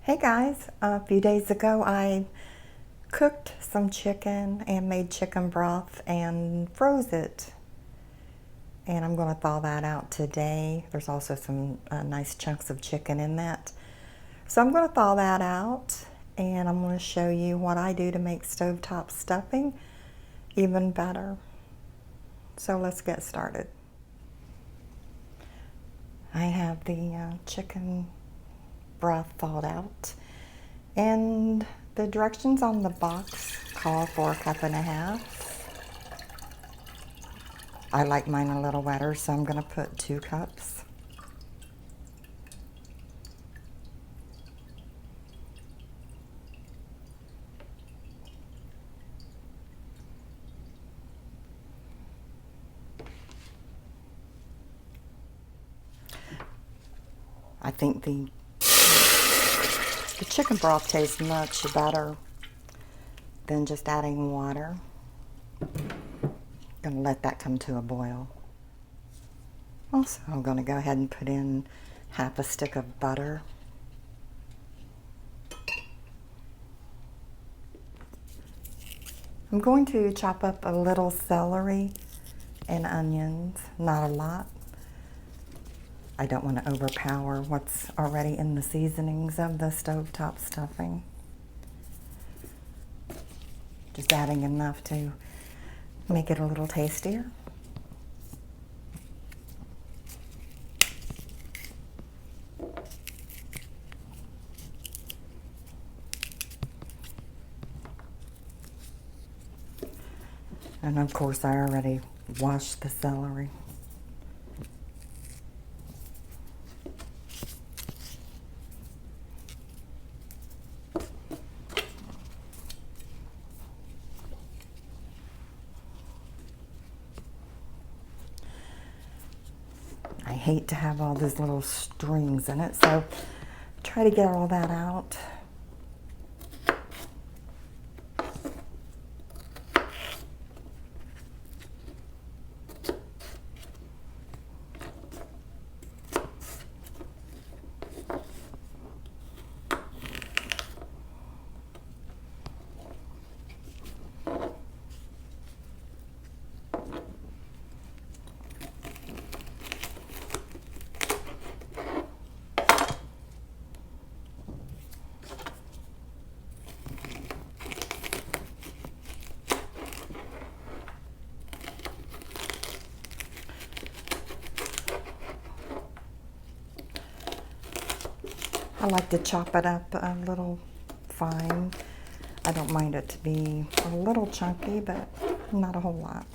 Hey guys, a few days ago I cooked some chicken and made chicken broth and froze it. And I'm going to thaw that out today. There's also some nice chunks of chicken in that. So I'm going to thaw that out and I'm going to show you what I do to make stovetop stuffing even better. So let's get started. I have the chicken broth thawed out, and the directions on the box call for 1.5 cups. I like mine a little wetter, so I'm going to put 2 cups. I think the chicken broth tastes much better than just adding water. I'm going to let that come to a boil. Also, I'm going to go ahead and put in 1/2 stick of butter. I'm going to chop up a little celery and onions, not a lot. I don't want to overpower what's already in the seasonings of the stovetop stuffing. Just adding enough to make it a little tastier. And of course I already washed the celery. I hate to have all these little strings in it, so try to get all that out. I like to chop it up a little fine. I don't mind it to be a little chunky, but not a whole lot.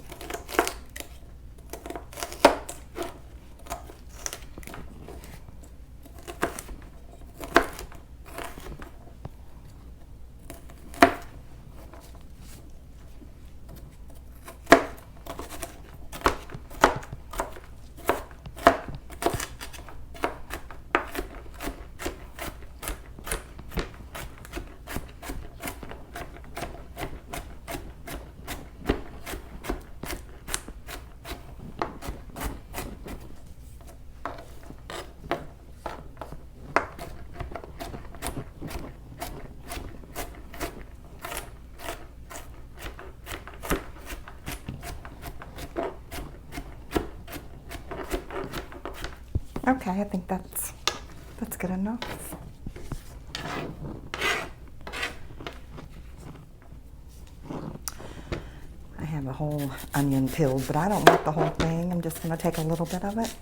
Okay, I think that's good enough. I have a whole onion peeled, but I don't want the whole thing. I'm just going to take a little bit of it.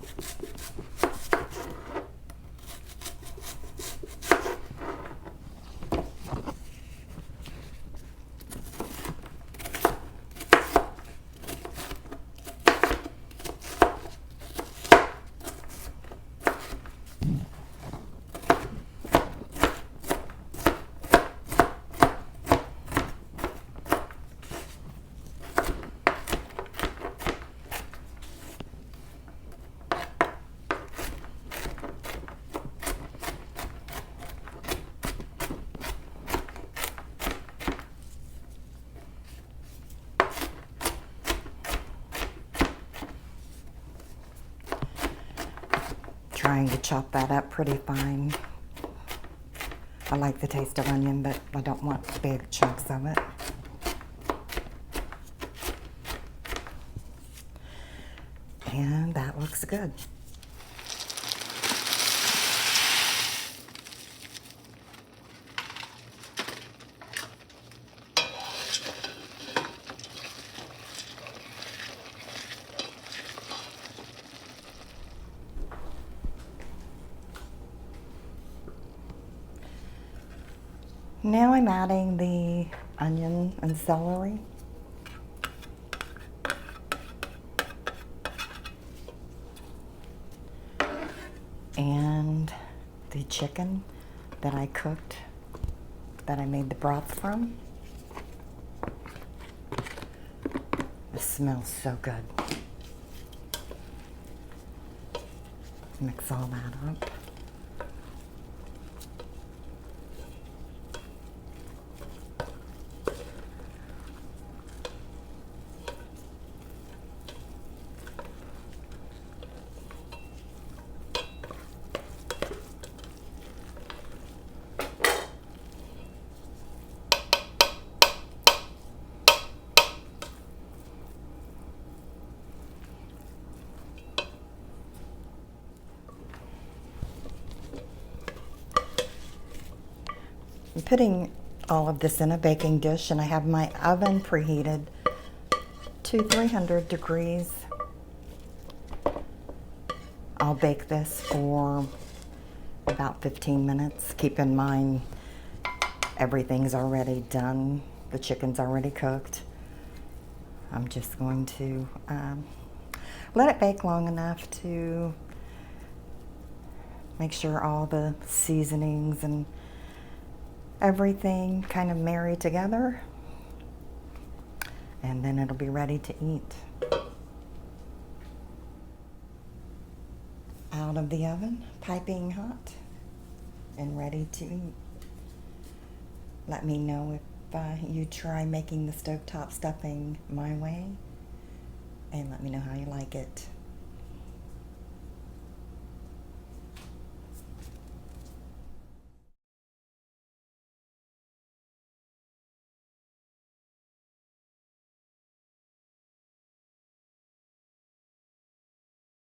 Trying to chop that up pretty fine. I like the taste of onion, but I don't want big chunks of it. And that looks good. Now I'm adding the onion and celery. And the chicken that I cooked, that I made the broth from. It smells so good. Mix all that up. I'm putting all of this in a baking dish, and I have my oven preheated to 300 degrees. I'll bake this for about 15 minutes. Keep in mind, everything's already done. The chicken's already cooked. I'm just going to let it bake long enough to make sure all the seasonings and everything kind of marry together, and then it'll be ready to eat. Out of the oven, piping hot and ready to eat. Let me know if you try making the stovetop stuffing my way, and let me know how you like it.